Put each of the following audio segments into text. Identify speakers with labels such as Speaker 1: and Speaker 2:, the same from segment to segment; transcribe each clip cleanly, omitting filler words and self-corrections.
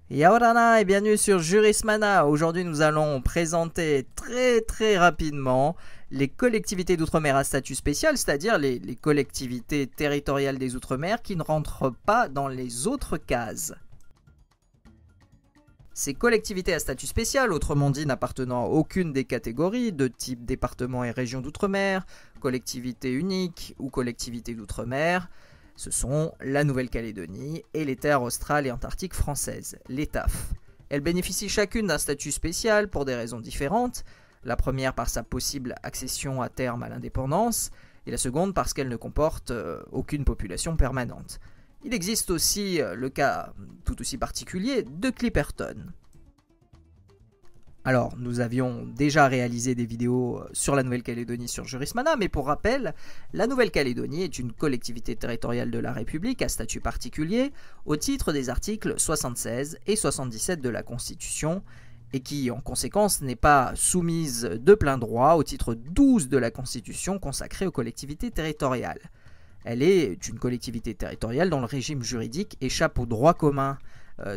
Speaker 1: Yaorana et bienvenue sur Jurismana. Aujourd'hui nous allons présenter très rapidement les collectivités d'outre-mer à statut spécial, c'est-à-dire les collectivités territoriales des outre-mer qui ne rentrent pas dans les autres cases. Ces collectivités à statut spécial, autrement dit n'appartenant à aucune des catégories de type département et région d'outre-mer, collectivité unique ou collectivité d'outre-mer, ce sont la Nouvelle-Calédonie et les terres australes et antarctiques françaises, les TAF. Elles bénéficient chacune d'un statut spécial pour des raisons différentes, la première par sa possible accession à terme à l'indépendance, et la seconde parce qu'elles ne comportent aucune population permanente. Il existe aussi le cas tout aussi particulier de Clipperton. Alors, nous avions déjà réalisé des vidéos sur la Nouvelle-Calédonie sur Jurismana, mais pour rappel, la Nouvelle-Calédonie est une collectivité territoriale de la République à statut particulier au titre des articles 76 et 77 de la Constitution, et qui, en conséquence, n'est pas soumise de plein droit au titre 12 de la Constitution consacré aux collectivités territoriales. Elle est une collectivité territoriale dont le régime juridique échappe au droit commun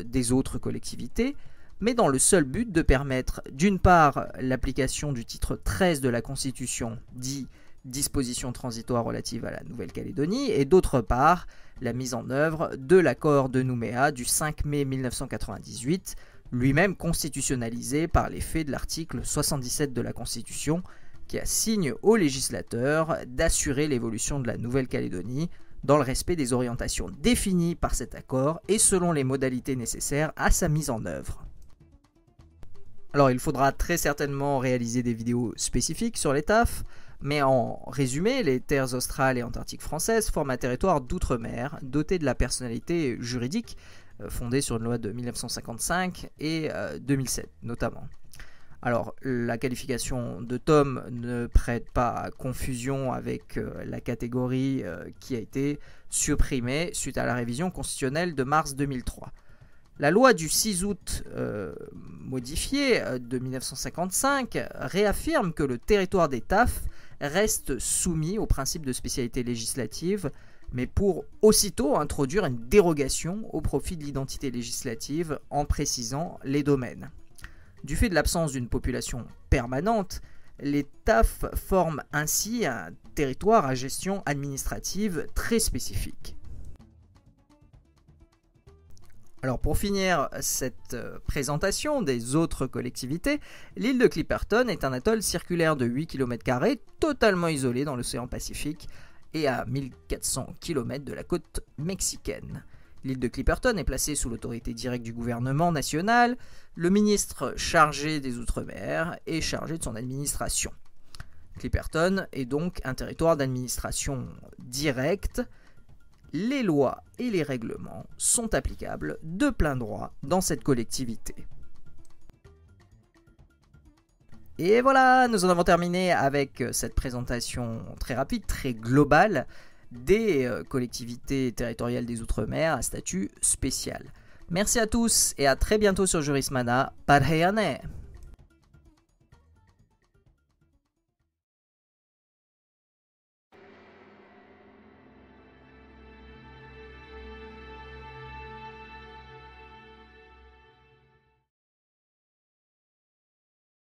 Speaker 1: des autres collectivités, mais dans le seul but de permettre d'une part l'application du titre 13 de la Constitution, dit dispositions transitoires relatives à la Nouvelle-Calédonie, et d'autre part la mise en œuvre de l'accord de Nouméa du 5 mai 1998, lui-même constitutionnalisé par l'effet de l'article 77 de la Constitution, qui assigne au législateur d'assurer l'évolution de la Nouvelle-Calédonie dans le respect des orientations définies par cet accord et selon les modalités nécessaires à sa mise en œuvre. Alors il faudra très certainement réaliser des vidéos spécifiques sur les TAF, mais en résumé, les terres australes et antarctiques françaises forment un territoire d'outre-mer doté de la personnalité juridique fondée sur une loi de 1955 et 2007 notamment. Alors, la qualification de TOM ne prête pas à confusion avec la catégorie qui a été supprimée suite à la révision constitutionnelle de mars 2003. La loi du 6 août modifiée de 1955 réaffirme que le territoire des TAF reste soumis au principe de spécialité législative, mais pour aussitôt introduire une dérogation au profit de l'identité législative en précisant les domaines. Du fait de l'absence d'une population permanente, les TAF forment ainsi un territoire à gestion administrative très spécifique. Alors pour finir cette présentation des autres collectivités, l'île de Clipperton est un atoll circulaire de 8 km² totalement isolé dans l'océan Pacifique et à 1400 km de la côte mexicaine. L'île de Clipperton est placée sous l'autorité directe du gouvernement national. Le ministre chargé des Outre-mer est chargé de son administration. Clipperton est donc un territoire d'administration directe. Les lois et les règlements sont applicables de plein droit dans cette collectivité. Et voilà, nous en avons terminé avec cette présentation très rapide, très globale des collectivités territoriales des Outre-mer à statut spécial. Merci à tous et à très bientôt sur Jurismana. Parheyane!